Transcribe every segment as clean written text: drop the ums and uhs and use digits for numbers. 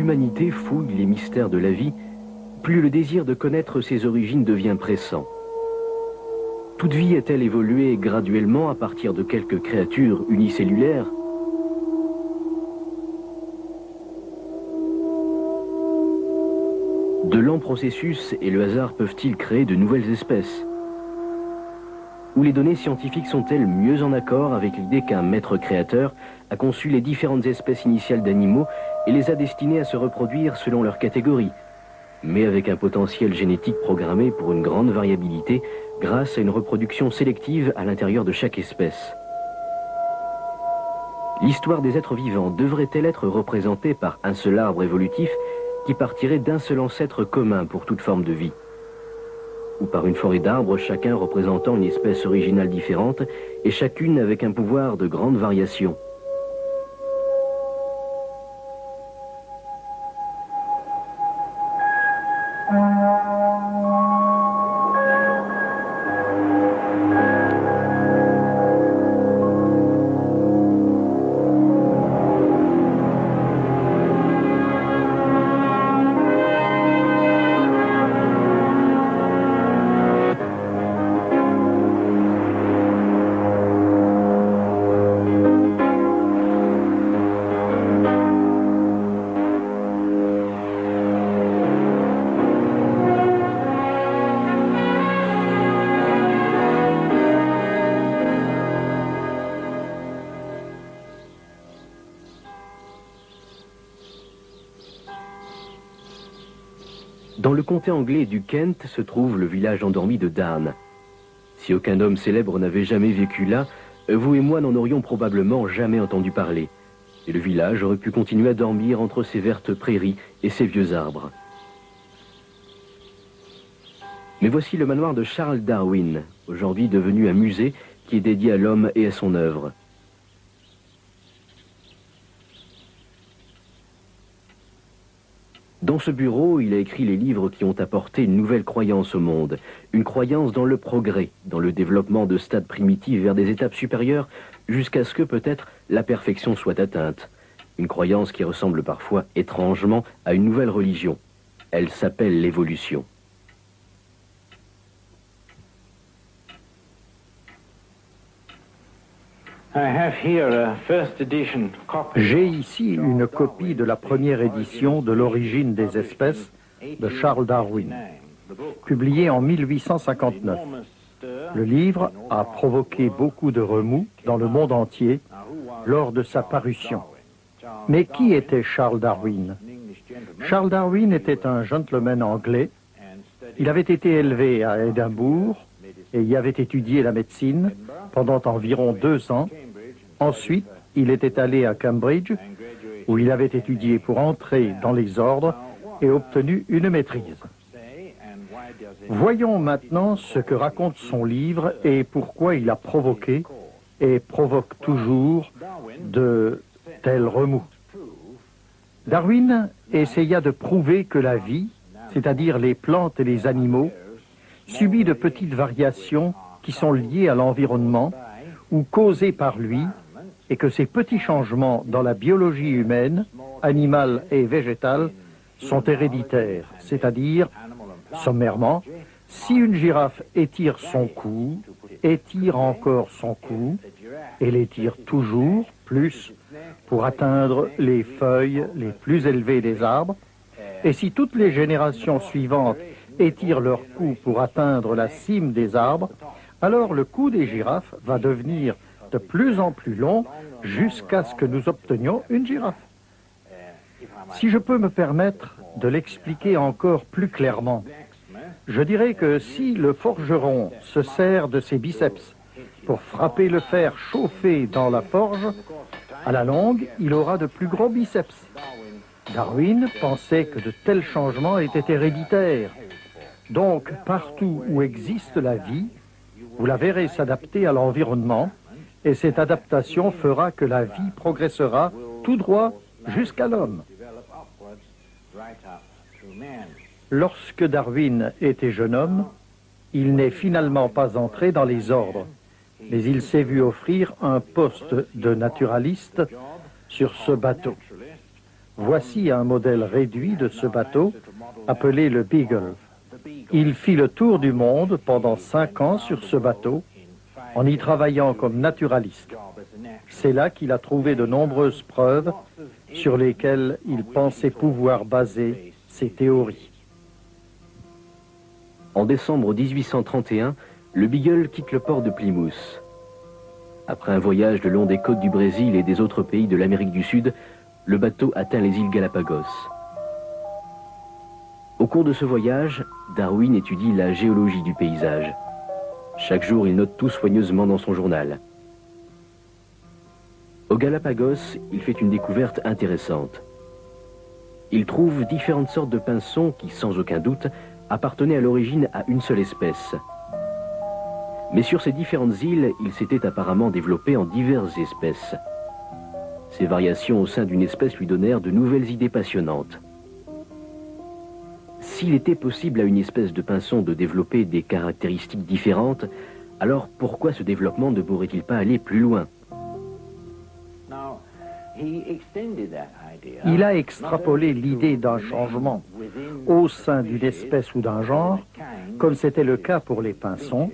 l'humanité fouille les mystères de la vie, plus le désir de connaître ses origines devient pressant. Toute vie a-t-elle évolué graduellement à partir de quelques créatures unicellulaires? De lents processus et le hasard peuvent-ils créer de nouvelles espèces? Ou les données scientifiques sont-elles mieux en accord avec l'idée qu'un maître créateur a conçu les différentes espèces initiales d'animaux et les a destinées à se reproduire selon leur catégorie, mais avec un potentiel génétique programmé pour une grande variabilité grâce à une reproduction sélective à l'intérieur de chaque espèce? L'histoire des êtres vivants devrait-elle être représentée par un seul arbre évolutif qui partirait d'un seul ancêtre commun pour toute forme de vie? Ou par une forêt d'arbres, chacun représentant une espèce originale différente et chacune avec un pouvoir de grande variation? Dans le comté anglais du Kent se trouve le village endormi de Darn. Si aucun homme célèbre n'avait jamais vécu là, vous et moi n'en aurions probablement jamais entendu parler. Et le village aurait pu continuer à dormir entre ces vertes prairies et ces vieux arbres. Mais voici le manoir de Charles Darwin, aujourd'hui devenu un musée qui est dédié à l'homme et à son œuvre. Dans ce bureau, il a écrit les livres qui ont apporté une nouvelle croyance au monde. Une croyance dans le progrès, dans le développement de stades primitifs vers des étapes supérieures, jusqu'à ce que peut-être la perfection soit atteinte. Une croyance qui ressemble parfois étrangement à une nouvelle religion. Elle s'appelle l'évolution. J'ai ici une copie de la première édition de l'origine des espèces de Charles Darwin, publiée en 1859. Le livre a provoqué beaucoup de remous dans le monde entier lors de sa parution. Mais qui était Charles Darwin? Charles Darwin était un gentleman anglais. Il avait été élevé à Édimbourg et y avait étudié la médecine pendant environ 2 ans. Ensuite, il était allé à Cambridge, où il avait étudié pour entrer dans les ordres et obtenu une maîtrise. Voyons maintenant ce que raconte son livre et pourquoi il a provoqué et provoque toujours de tels remous. Darwin essaya de prouver que la vie, c'est-à-dire les plantes et les animaux, subit de petites variations qui sont liées à l'environnement ou causées par lui, et que ces petits changements dans la biologie humaine, animale et végétale, sont héréditaires, c'est-à-dire, sommairement, si une girafe étire son cou, étire encore son cou, et l'étire toujours plus pour atteindre les feuilles les plus élevées des arbres, et si toutes les générations suivantes étirent leur cou pour atteindre la cime des arbres, alors le cou des girafes va devenir de plus en plus long jusqu'à ce que nous obtenions une girafe. Si je peux me permettre de l'expliquer encore plus clairement, je dirais que si le forgeron se sert de ses biceps pour frapper le fer chauffé dans la forge, à la longue, il aura de plus gros biceps. Darwin pensait que de tels changements étaient héréditaires. Donc, partout où existe la vie, vous la verrez s'adapter à l'environnement, et cette adaptation fera que la vie progressera tout droit jusqu'à l'homme. Lorsque Darwin était jeune homme, il n'est finalement pas entré dans les ordres, mais il s'est vu offrir un poste de naturaliste sur ce bateau. Voici un modèle réduit de ce bateau appelé le Beagle. Il fit le tour du monde pendant 5 ans sur ce bateau en y travaillant comme naturaliste. C'est là qu'il a trouvé de nombreuses preuves sur lesquelles il pensait pouvoir baser ses théories. En décembre 1831, le Beagle quitte le port de Plymouth. Après un voyage le long des côtes du Brésil et des autres pays de l'Amérique du Sud, le bateau atteint les îles Galapagos. Au cours de ce voyage, Darwin étudie la géologie du paysage. Chaque jour, il note tout soigneusement dans son journal. Au Galapagos, il fait une découverte intéressante. Il trouve différentes sortes de pinsons qui, sans aucun doute, appartenaient à l'origine à une seule espèce. Mais sur ces différentes îles, il s'était apparemment développé en diverses espèces. Ces variations au sein d'une espèce lui donnèrent de nouvelles idées passionnantes. S'il était possible à une espèce de pinson de développer des caractéristiques différentes, alors pourquoi ce développement ne pourrait-il pas aller plus loin? Il a extrapolé l'idée d'un changement au sein d'une espèce ou d'un genre, comme c'était le cas pour les pinsons,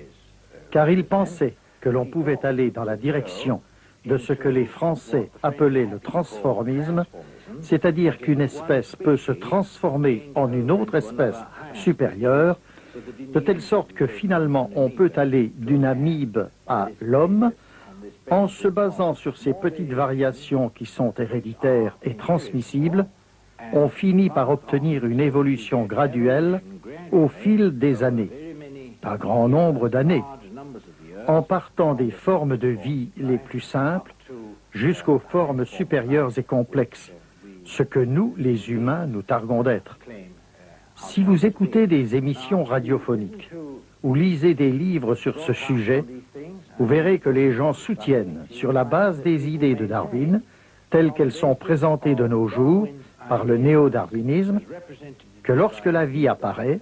car il pensait que l'on pouvait aller dans la direction de ce que les Français appelaient le transformisme, c'est-à-dire qu'une espèce peut se transformer en une autre espèce supérieure, de telle sorte que finalement on peut aller d'une amibe à l'homme, en se basant sur ces petites variations qui sont héréditaires et transmissibles. On finit par obtenir une évolution graduelle au fil des années, un grand nombre d'années, en partant des formes de vie les plus simples jusqu'aux formes supérieures et complexes, ce que nous, les humains, nous targuons d'être. Si vous écoutez des émissions radiophoniques ou lisez des livres sur ce sujet, vous verrez que les gens soutiennent, sur la base des idées de Darwin, telles qu'elles sont présentées de nos jours par le néo-darwinisme, que lorsque la vie apparaît,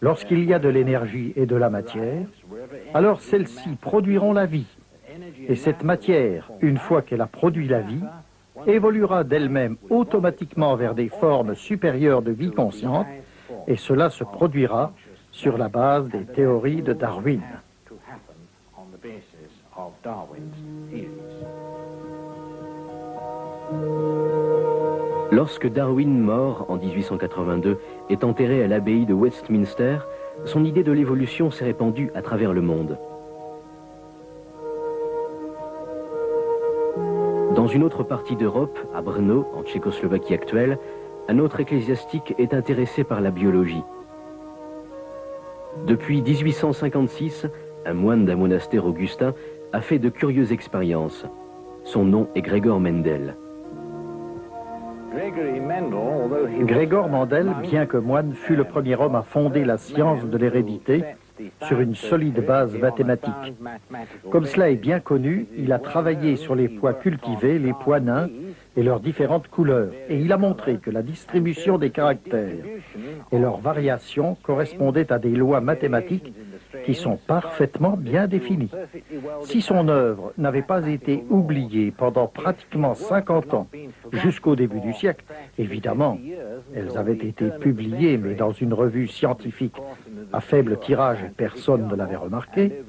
lorsqu'il y a de l'énergie et de la matière, alors celles-ci produiront la vie. Et cette matière, une fois qu'elle a produit la vie, évoluera d'elle-même automatiquement vers des formes supérieures de vie consciente, et cela se produira sur la base des théories de Darwin. Lorsque Darwin, mort en 1882, est enterré à l'abbaye de Westminster, son idée de l'évolution s'est répandue à travers le monde. Dans une autre partie d'Europe, à Brno, en Tchécoslovaquie actuelle, un autre ecclésiastique est intéressé par la biologie. Depuis 1856, un moine d'un monastère augustin a fait de curieuses expériences. Son nom est Gregor Mendel. Gregor Mendel, bien que moine, fut le premier homme à fonder la science de l'hérédité sur une solide base mathématique. Comme cela est bien connu, il a travaillé sur les pois cultivés, les pois nains et leurs différentes couleurs, et il a montré que la distribution des caractères et leurs variations correspondaient à des lois mathématiques qui sont parfaitement bien définies. Si son œuvre n'avait pas été oubliée pendant pratiquement 50 ans, jusqu'au début du siècle, évidemment, elles avaient été publiées, mais dans une revue scientifique à faible tirage et personne ne l'avait remarqué,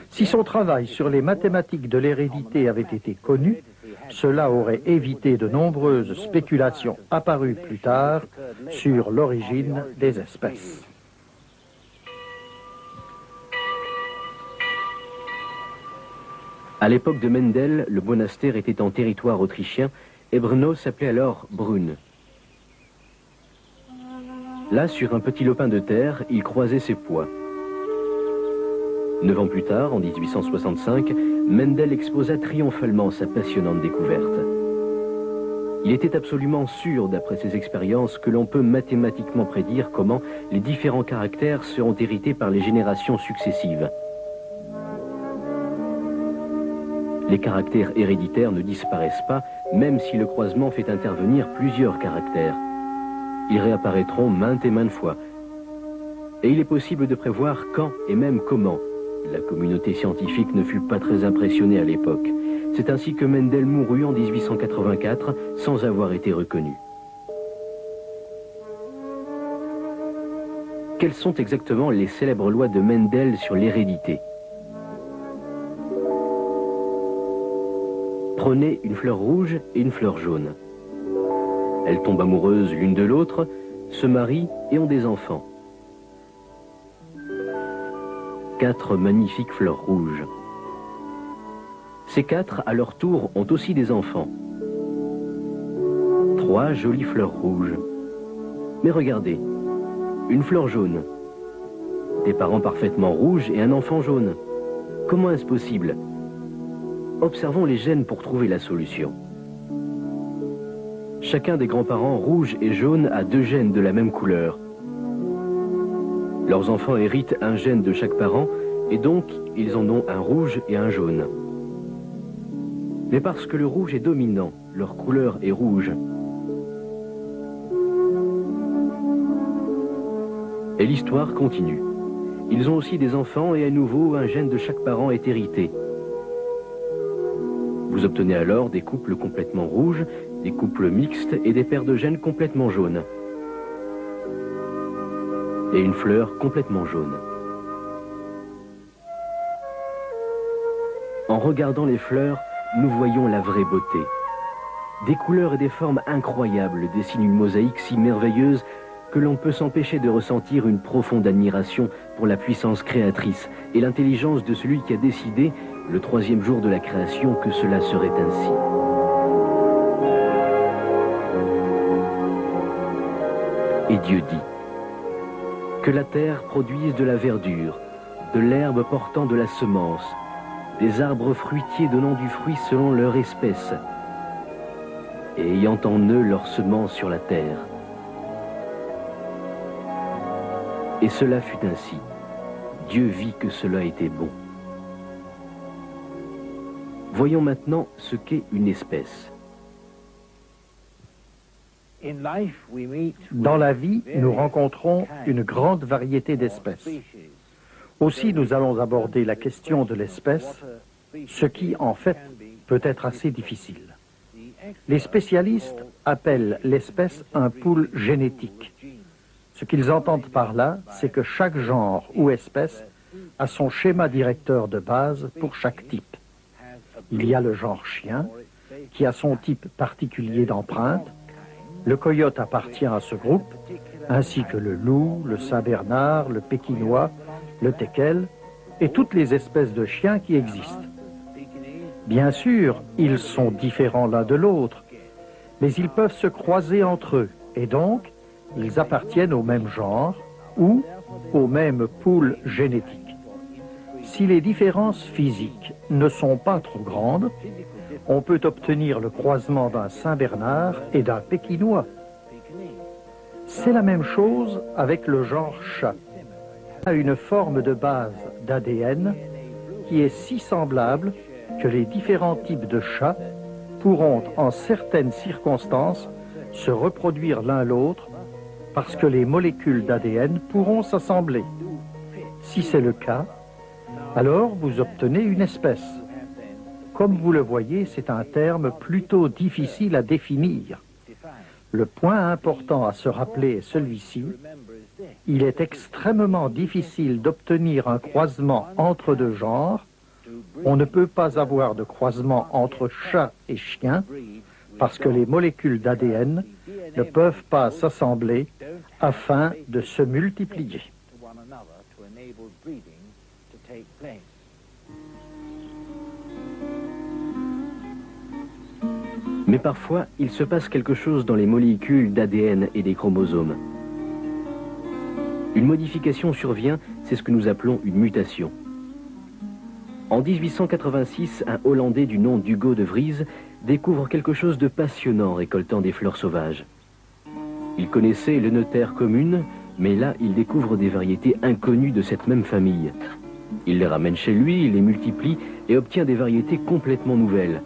si son travail sur les mathématiques de l'hérédité avait été connu, cela aurait évité de nombreuses spéculations apparues plus tard sur l'origine des espèces. À l'époque de Mendel, le monastère était en territoire autrichien et Brno s'appelait alors Brunn. Là, sur un petit lopin de terre, il croisait ses pois. 9 ans plus tard, en 1865, Mendel exposa triomphalement sa passionnante découverte. Il était absolument sûr, d'après ses expériences, que l'on peut mathématiquement prédire comment les différents caractères seront hérités par les générations successives. Les caractères héréditaires ne disparaissent pas, même si le croisement fait intervenir plusieurs caractères. Ils réapparaîtront maintes et maintes fois. Et il est possible de prévoir quand et même comment. La communauté scientifique ne fut pas très impressionnée à l'époque. C'est ainsi que Mendel mourut en 1884 sans avoir été reconnu. quelles sont exactement les célèbres lois de Mendel sur l'hérédité? Prenez une fleur rouge et une fleur jaune. Elles tombent amoureuses l'une de l'autre, se marient et ont des enfants. 4 magnifiques fleurs rouges. Ces 4, à leur tour, ont aussi des enfants. 3 jolies fleurs rouges. Mais regardez, une fleur jaune, des parents parfaitement rouges et un enfant jaune. Comment est-ce possible? Observons les gènes pour trouver la solution. Chacun des grands-parents rouges et jaunes a 2 gènes de la même couleur. Leurs enfants héritent un gène de chaque parent et donc ils en ont un rouge et un jaune. Mais parce que le rouge est dominant, leur couleur est rouge. Et l'histoire continue. Ils ont aussi des enfants et à nouveau un gène de chaque parent est hérité. Vous obtenez alors des couples complètement rouges, des couples mixtes et des paires de gènes complètement jaunes. Et une fleur complètement jaune. En regardant les fleurs, nous voyons la vraie beauté. Des couleurs et des formes incroyables dessinent une mosaïque si merveilleuse que l'on peut s'empêcher de ressentir une profonde admiration pour la puissance créatrice et l'intelligence de celui qui a décidé, le 3e jour de la création, que cela serait ainsi. Et Dieu dit que la terre produise de la verdure, de l'herbe portant de la semence, des arbres fruitiers donnant du fruit selon leur espèce, et ayant en eux leur semence sur la terre. Et cela fut ainsi. Dieu vit que cela était bon. Voyons maintenant ce qu'est une espèce. Dans la vie, nous rencontrons une grande variété d'espèces. Aussi, nous allons aborder la question de l'espèce, ce qui, en fait, peut être assez difficile. Les spécialistes appellent l'espèce un pool génétique. Ce qu'ils entendent par là, c'est que chaque genre ou espèce a son schéma directeur de base pour chaque type. Il y a le genre chien, qui a son type particulier d'empreinte. Le coyote appartient à ce groupe, ainsi que le loup, le saint-bernard, le pékinois, le teckel et toutes les espèces de chiens qui existent. Bien sûr, ils sont différents l'un de l'autre, mais ils peuvent se croiser entre eux, et donc, ils appartiennent au même genre ou au même pool génétique. Si les différences physiques ne sont pas trop grandes, on peut obtenir le croisement d'un saint-bernard et d'un pékinois. C'est la même chose avec le genre chat. Il a une forme de base d'ADN qui est si semblable que les différents types de chats pourront en certaines circonstances se reproduire l'un l'autre parce que les molécules d'ADN pourront s'assembler. Si c'est le cas, alors vous obtenez une espèce. Comme vous le voyez, c'est un terme plutôt difficile à définir. Le point important à se rappeler est celui-ci. Il est extrêmement difficile d'obtenir un croisement entre 2 genres. On ne peut pas avoir de croisement entre chat et chien parce que les molécules d'ADN ne peuvent pas s'assembler afin de se multiplier. Mais parfois, il se passe quelque chose dans les molécules d'ADN et des chromosomes. Une modification survient, c'est ce que nous appelons une mutation. En 1886, un Hollandais du nom d'Hugo de Vries découvre quelque chose de passionnant récoltant des fleurs sauvages. Il connaissait le notaire commune, mais là, il découvre des variétés inconnues de cette même famille. Il les ramène chez lui, il les multiplie et obtient des variétés complètement nouvelles.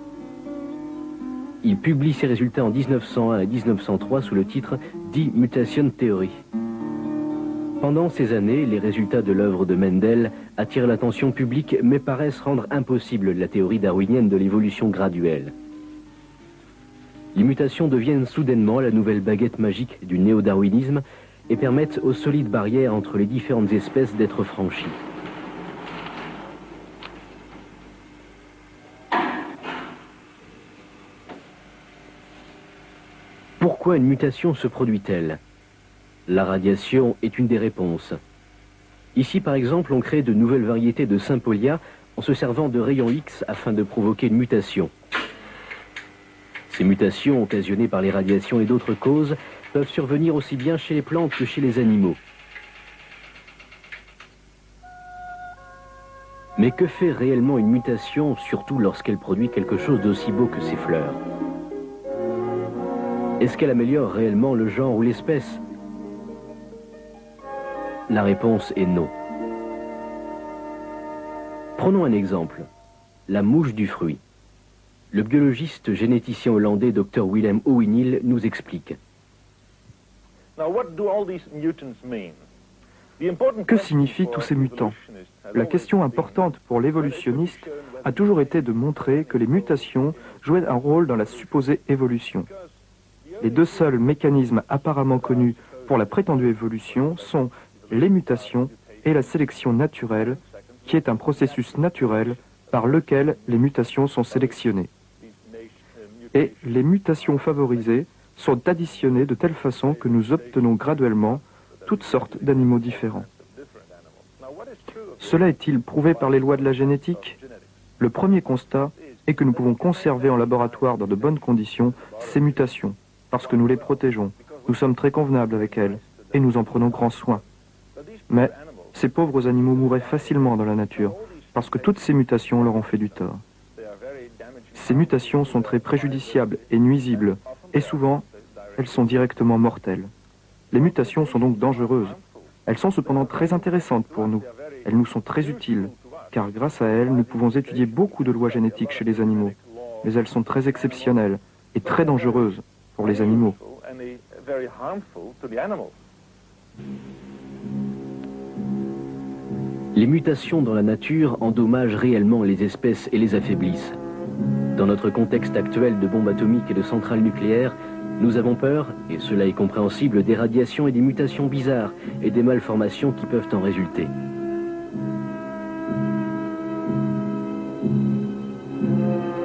Il publie ses résultats en 1901 et 1903 sous le titre « Die Mutation Theory ». Pendant ces années, les résultats de l'œuvre de Mendel attirent l'attention publique mais paraissent rendre impossible la théorie darwinienne de l'évolution graduelle. Les mutations deviennent soudainement la nouvelle baguette magique du néo-darwinisme et permettent aux solides barrières entre les différentes espèces d'être franchies. Pourquoi une mutation se produit-elle? La radiation est une des réponses. Ici, par exemple, on crée de nouvelles variétés de Sympolia en se servant de rayons X afin de provoquer une mutation. Ces mutations, occasionnées par les radiations et d'autres causes, peuvent survenir aussi bien chez les plantes que chez les animaux. Mais que fait réellement une mutation, surtout lorsqu'elle produit quelque chose d'aussi beau que ses fleurs? Est-ce qu'elle améliore réellement le genre ou l'espèce? La réponse est non. Prenons un exemple, la mouche du fruit. Le biologiste généticien hollandais Dr Willem Ouweneel nous explique. Que signifient tous ces mutants? La question importante pour l'évolutionniste a toujours été de montrer que les mutations jouaient un rôle dans la supposée évolution. Les deux seuls mécanismes apparemment connus pour la prétendue évolution sont les mutations et la sélection naturelle, qui est un processus naturel par lequel les mutations sont sélectionnées. Et les mutations favorisées sont additionnées de telle façon que nous obtenons graduellement toutes sortes d'animaux différents. Cela est-il prouvé par les lois de la génétique? Le premier constat est que nous pouvons conserver en laboratoire dans de bonnes conditions ces mutations, parce que nous les protégeons, nous sommes très convenables avec elles, et nous en prenons grand soin. Mais ces pauvres animaux mourraient facilement dans la nature, parce que toutes ces mutations leur ont fait du tort. Ces mutations sont très préjudiciables et nuisibles, et souvent, elles sont directement mortelles. Les mutations sont donc dangereuses. Elles sont cependant très intéressantes pour nous. Elles nous sont très utiles, car grâce à elles, nous pouvons étudier beaucoup de lois génétiques chez les animaux. Mais elles sont très exceptionnelles et très dangereuses pour les animaux. Les mutations dans la nature endommagent réellement les espèces et les affaiblissent. Dans notre contexte actuel de bombes atomiques et de centrales nucléaires, nous avons peur, et cela est compréhensible, des radiations et des mutations bizarres et des malformations qui peuvent en résulter.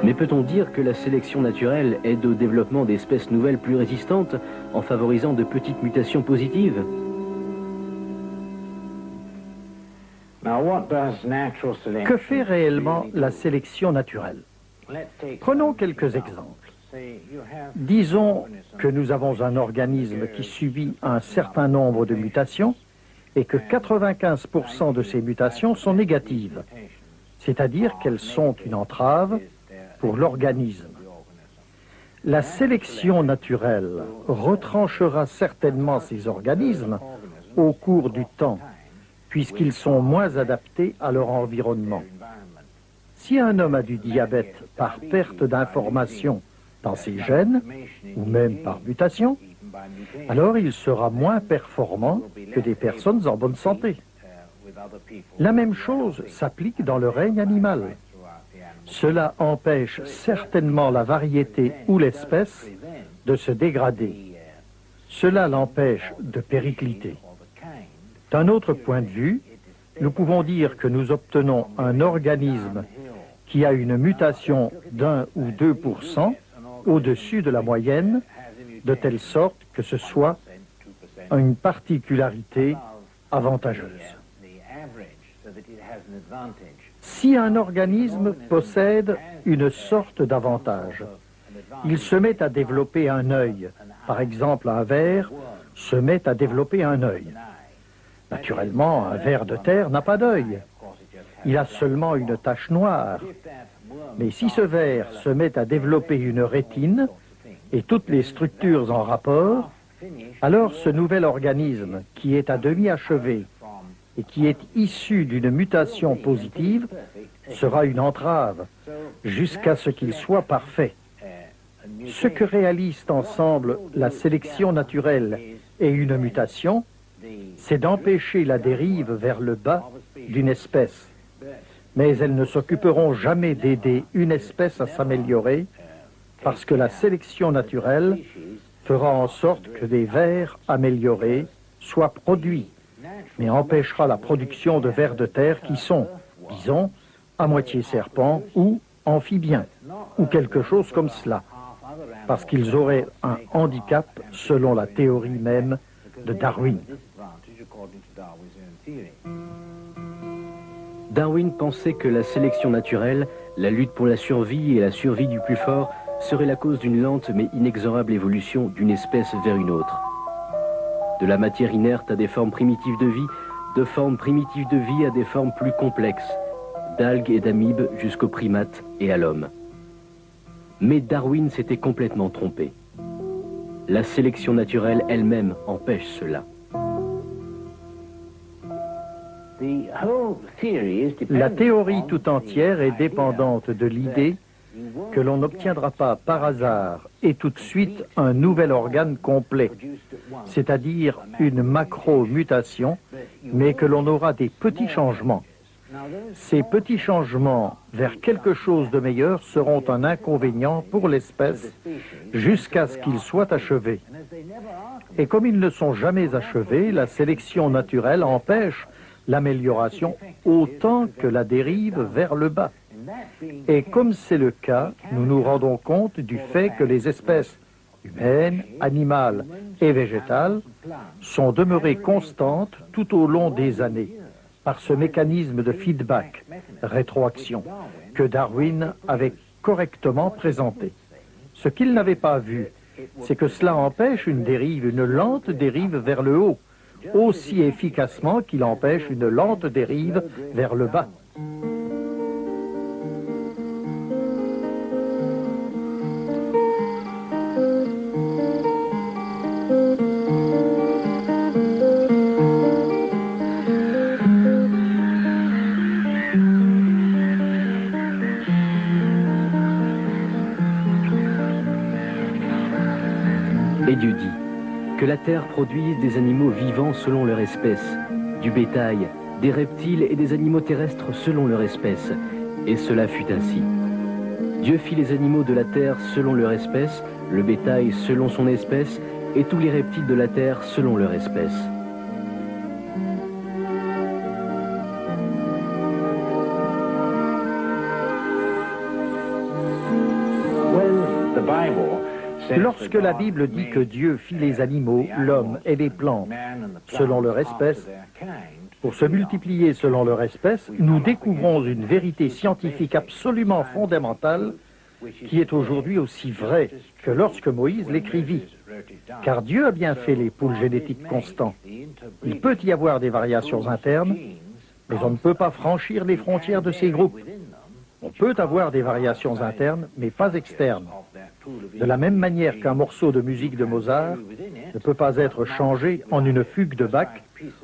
Mais peut-on dire que la sélection naturelle aide au développement d'espèces nouvelles plus résistantes en favorisant de petites mutations positives? Que fait réellement la sélection naturelle? Prenons quelques exemples. Disons que nous avons un organisme qui subit un certain nombre de mutations et que 95% de ces mutations sont négatives, c'est-à-dire qu'elles sont une entrave pour l'organisme. La sélection naturelle retranchera certainement ces organismes au cours du temps, puisqu'ils sont moins adaptés à leur environnement. Si un homme a du diabète par perte d'information dans ses gènes, ou même par mutation, alors il sera moins performant que des personnes en bonne santé. La même chose s'applique dans le règne animal. Cela empêche certainement la variété ou l'espèce de se dégrader. Cela l'empêche de péricliter. D'un autre point de vue, nous pouvons dire que nous obtenons un organisme qui a une mutation d'1 ou 2% au-dessus de la moyenne, de telle sorte que ce soit une particularité avantageuse. Si un organisme possède une sorte d'avantage, il se met à développer un œil. Par exemple, un ver se met à développer un œil. Naturellement, un ver de terre n'a pas d'œil. Il a seulement une tache noire. Mais si ce ver se met à développer une rétine et toutes les structures en rapport, alors ce nouvel organisme, qui est à demi achevé et qui est issu d'une mutation positive, sera une entrave jusqu'à ce qu'il soit parfait. Ce que réalisent ensemble la sélection naturelle et une mutation, c'est d'empêcher la dérive vers le bas d'une espèce. Mais elles ne s'occuperont jamais d'aider une espèce à s'améliorer, parce que la sélection naturelle fera en sorte que des vers améliorés soit produit, mais empêchera la production de vers de terre qui sont, disons, à moitié serpents ou amphibiens, ou quelque chose comme cela, parce qu'ils auraient un handicap selon la théorie même de Darwin. Darwin pensait que la sélection naturelle, la lutte pour la survie et la survie du plus fort serait la cause d'une lente mais inexorable évolution d'une espèce vers une autre. De la matière inerte à des formes primitives de vie, de formes primitives de vie à des formes plus complexes, d'algues et d'amibes jusqu'aux primates et à l'homme. Mais Darwin s'était complètement trompé. La sélection naturelle elle-même empêche cela. La théorie tout entière est dépendante de l'idée que l'on n'obtiendra pas par hasard et tout de suite un nouvel organe complet, c'est-à-dire une macro-mutation, mais que l'on aura des petits changements. Ces petits changements vers quelque chose de meilleur seront un inconvénient pour l'espèce jusqu'à ce qu'ils soient achevés. Et comme ils ne sont jamais achevés, la sélection naturelle empêche l'amélioration autant que la dérive vers le bas. Et comme c'est le cas, nous nous rendons compte du fait que les espèces humaines, animales et végétales sont demeurées constantes tout au long des années par ce mécanisme de feedback, rétroaction, que Darwin avait correctement présenté. Ce qu'il n'avait pas vu, c'est que cela empêche une dérive, une lente dérive vers le haut, aussi efficacement qu'il empêche une lente dérive vers le bas. Et Dieu dit que la terre produise des animaux vivants selon leur espèce, du bétail, des reptiles et des animaux terrestres selon leur espèce. Et cela fut ainsi. Dieu fit les animaux de la terre selon leur espèce, le bétail selon son espèce, et tous les reptiles de la terre selon leur espèce. Lorsque la Bible dit que Dieu fit les animaux, l'homme et les plantes selon leur espèce, pour se multiplier selon leur espèce, nous découvrons une vérité scientifique absolument fondamentale qui est aujourd'hui aussi vraie que lorsque Moïse l'écrivit. Car Dieu a bien fait les poules génétiques constants. Il peut y avoir des variations internes, mais on ne peut pas franchir les frontières de ces groupes. On peut avoir des variations internes, mais pas externes. De la même manière qu'un morceau de musique de Mozart ne peut pas être changé en une fugue de Bach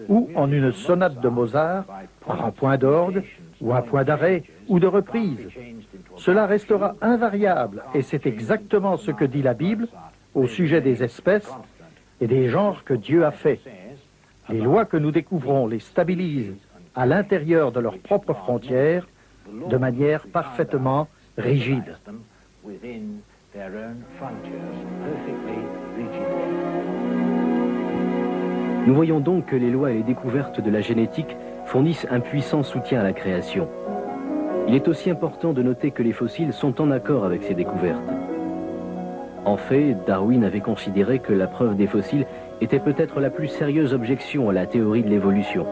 ou en une sonate de Mozart par un point d'orgue ou un point d'arrêt ou de reprise. Cela restera invariable et c'est exactement ce que dit la Bible au sujet des espèces et des genres que Dieu a faits. Les lois que nous découvrons les stabilisent à l'intérieur de leurs propres frontières de manière parfaitement rigide. Nous voyons donc que les lois et les découvertes de la génétique fournissent un puissant soutien à la création. Il est aussi important de noter que les fossiles sont en accord avec ces découvertes. En fait, Darwin avait considéré que la preuve des fossiles était peut-être la plus sérieuse objection à la théorie de l'évolution.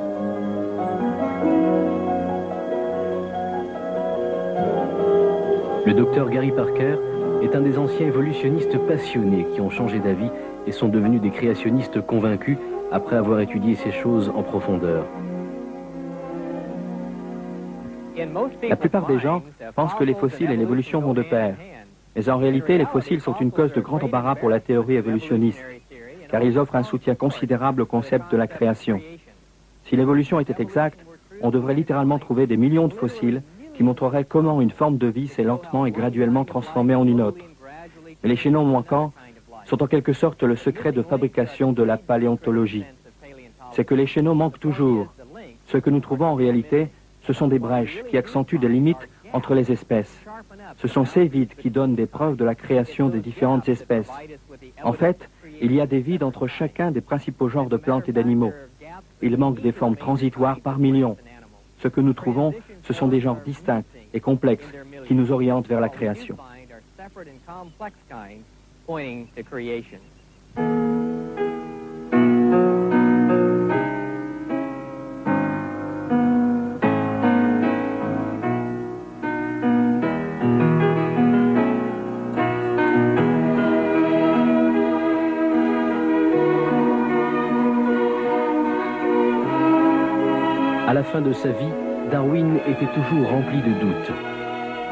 Le docteur Gary Parker est un des anciens évolutionnistes passionnés qui ont changé d'avis et sont devenus des créationnistes convaincus après avoir étudié ces choses en profondeur. La plupart des gens pensent que les fossiles et l'évolution vont de pair. Mais en réalité, les fossiles sont une cause de grand embarras pour la théorie évolutionniste, car ils offrent un soutien considérable au concept de la création. Si l'évolution était exacte, on devrait littéralement trouver des millions de fossiles qui montreraient comment une forme de vie s'est lentement et graduellement transformée en une autre. Mais les chaînons manquants sont en quelque sorte le secret de fabrication de la paléontologie. C'est que les chaînons manquent toujours. Ce que nous trouvons en réalité, ce sont des brèches qui accentuent des limites entre les espèces. Ce sont ces vides qui donnent des preuves de la création des différentes espèces. En fait, Il y a des vides entre chacun des principaux genres de plantes et d'animaux. Il manque des formes transitoires par millions. Ce que nous trouvons, ce sont des genres distincts et complexes qui nous orientent vers la création. À la fin de sa vie, Darwin était toujours rempli de doutes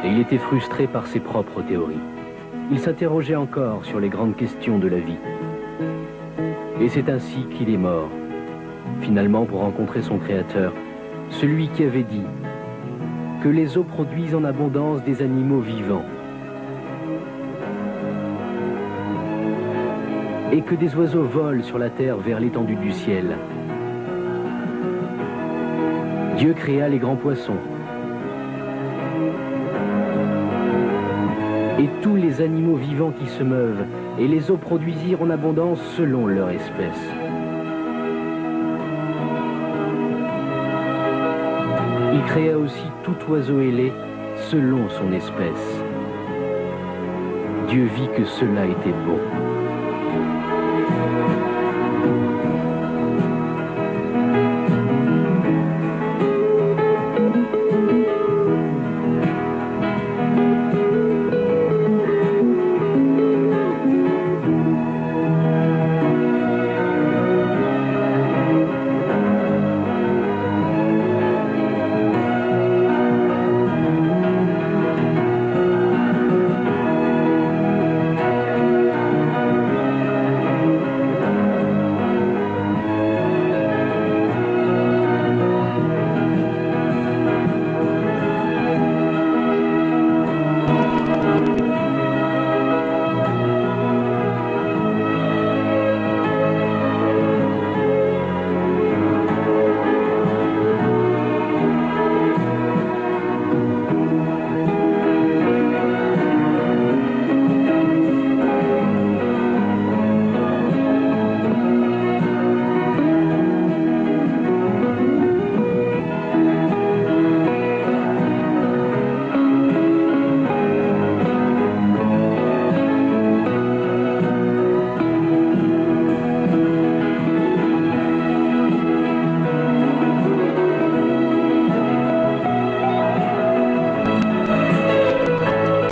et il était frustré par ses propres théories. Il s'interrogeait encore sur les grandes questions de la vie. Et c'est ainsi qu'il est mort, finalement pour rencontrer son créateur, celui qui avait dit que les eaux produisent en abondance des animaux vivants et que des oiseaux volent sur la terre vers l'étendue du ciel. Dieu créa les grands poissons et tous les animaux vivants qui se meuvent, et les eaux produisirent en abondance selon leur espèce. Il créa aussi tout oiseau ailé selon son espèce. Dieu vit que cela était bon.